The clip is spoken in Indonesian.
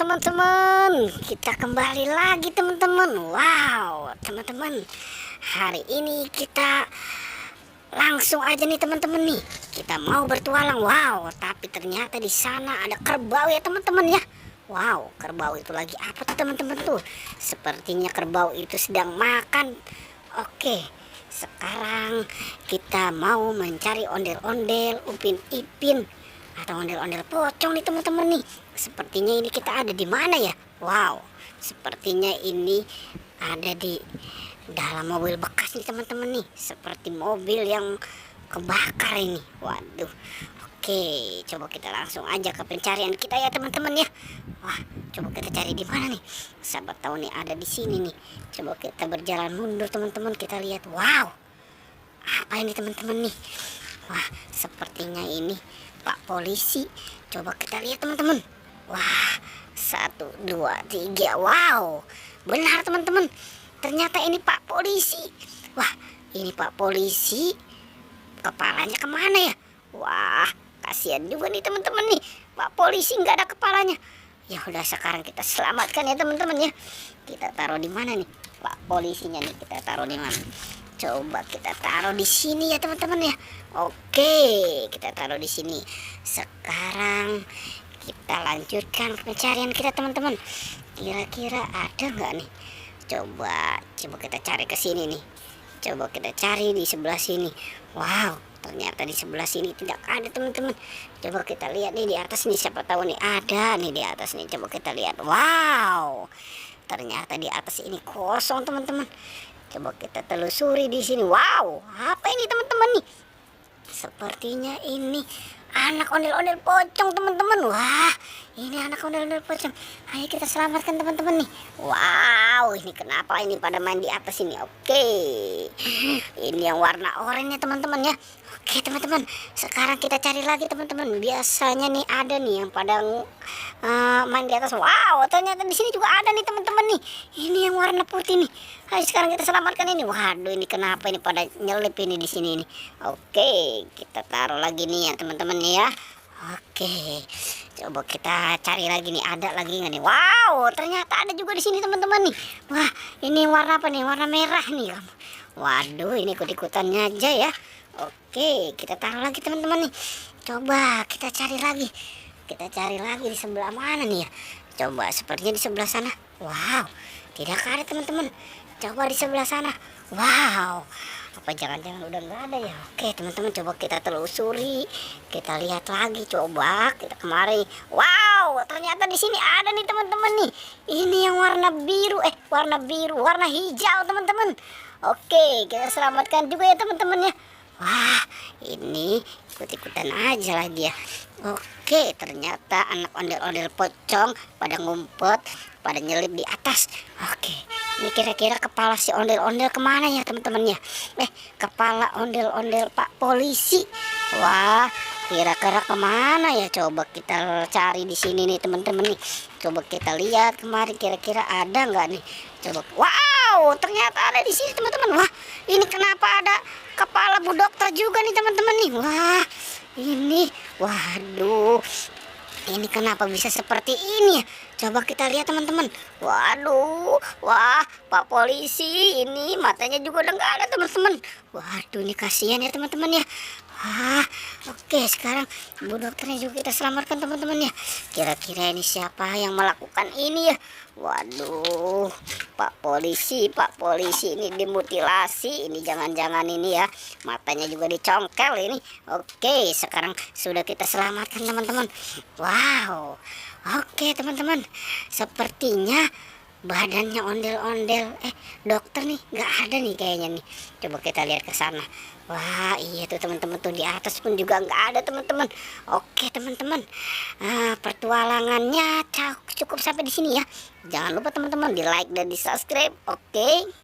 teman-teman, kita kembali lagi teman-teman. Wow, teman-teman, hari ini kita langsung aja nih teman-teman nih. Kita mau bertualang. Wow, tapi ternyata di sana ada kerbau ya teman-teman ya. Wow, kerbau itu lagi apa tuh teman-teman tuh? Sepertinya kerbau itu sedang makan. Oke, sekarang kita mau mencari ondel-ondel, upin ipin, atau ondel-ondel pocong nih teman-teman nih. Sepertinya ini kita ada di mana ya? Wow, sepertinya ini ada di dalam mobil bekas nih teman-teman nih. Seperti mobil yang kebakar ini. Waduh. Oke, coba kita langsung aja ke pencarian kita ya teman-teman ya. Wah, coba kita cari di mana nih? Siapa tahu nih ada di sini nih. Coba kita berjalan mundur teman-teman, kita lihat. Wow, apa ini teman-teman nih? Wah, sepertinya ini Pak Polisi. Coba kita lihat teman-teman. Wah, 1, 2, 3. Wow, benar teman-teman. Ternyata ini Pak Polisi. Wah, ini Pak Polisi. Kepalanya kemana ya? Wah, kasihan juga nih teman-teman nih. Pak Polisi nggak ada kepalanya. Ya udah, sekarang kita selamatkan ya teman-teman ya. Kita taruh di mana nih Pak Polisinya nih? Kita taruh di mana? Coba kita taruh di sini ya teman-teman ya. Oke, kita taruh di sini. Sekarang kita lanjutkan pencarian kita teman-teman. Kira-kira ada nggak nih? Coba kita cari ke sini nih. Coba kita cari di sebelah sini. Wow, ternyata di sebelah sini tidak ada teman-teman. Coba kita lihat nih di atas nih, siapa tahu nih ada nih di atas nih. Coba kita lihat. Wow, ternyata di atas ini kosong teman-teman. Coba kita telusuri di sini. Wow, apa ini teman-teman nih? Sepertinya ini anak ondel-ondel pocong teman-teman. Wah, ini anak ondel-ondel pocong. Ayo kita selamatkan teman-teman nih. Wow, ini kenapa ini pada main di atas ini? Oke, ini yang warna oranye teman-teman ya. Oke teman-teman, sekarang kita cari lagi teman-teman. Biasanya nih ada nih yang pada main di atas. Wow, ternyata di sini juga ada nih teman-teman nih. Ini yang warna putih nih. Ayo sekarang kita selamatkan ini. Waduh, ini kenapa ini pada nyelip ini di sini nih? Oke, kita taruh lagi nih ya teman-teman ya. Oke, coba kita cari lagi nih, ada lagi nggak nih? Wow, ternyata ada juga di sini teman-teman nih. Wah, ini warna apa nih? Warna merah nih. Waduh, ini ikut-ikutannya aja ya. Oke, kita taruh lagi teman-teman nih. Coba kita cari lagi. Kita cari lagi di sebelah mana nih ya? Coba sepertinya di sebelah sana. Wow, tidak ada teman-teman. Coba di sebelah sana. Wow, apa jangan-jangan udah nggak ada ya? Oke teman-teman, coba kita telusuri. Kita lihat lagi. Coba kita kemari. Wow, ternyata di sini ada nih teman-teman nih. Ini yang warna biru, warna hijau teman-teman. Oke, kita selamatkan juga ya teman-teman ya. Wah, ini ikut-ikutan aja lagi ya. Oke, ternyata anak ondel-ondel pocong pada ngumpet, pada nyelip di atas. Oke, ini kira-kira kepala si ondel-ondel kemana ya teman-teman ya? Kepala ondel-ondel Pak Polisi. Wah, kira-kira kemana ya? Coba kita cari di sini nih teman-teman nih. Coba kita lihat kemarin kira-kira ada nggak nih? Coba. Wow, ternyata ada di sini teman-teman. Wah, ini kenapa ada kepala Bu Dokter juga nih teman-teman nih. Wah, ini, waduh, ini kenapa bisa seperti ini ya? Coba kita lihat teman-teman. Waduh, wah, Pak Polisi ini matanya juga udah nggak ada teman-teman. Waduh, ini kasihan ya teman-teman ya. Wah, oke, sekarang Bu Dokternya juga kita selamatkan teman-teman ya. Kira-kira ini siapa yang melakukan ini ya? Waduh, Pak Polisi ini dimutilasi. Ini jangan-jangan ini ya, matanya juga dicongkel ini. Oke, sekarang sudah kita selamatkan teman-teman. Wow, oke teman-teman, sepertinya badannya ondel-ondel dokter nih nggak ada nih kayaknya nih. Coba kita lihat ke sana. Wah, iya tuh teman-teman, tuh di atas pun juga nggak ada teman-teman. Oke teman-teman, pertualangannya cukup sampai di sini ya. Jangan lupa teman-teman di like dan di subscribe. Oke.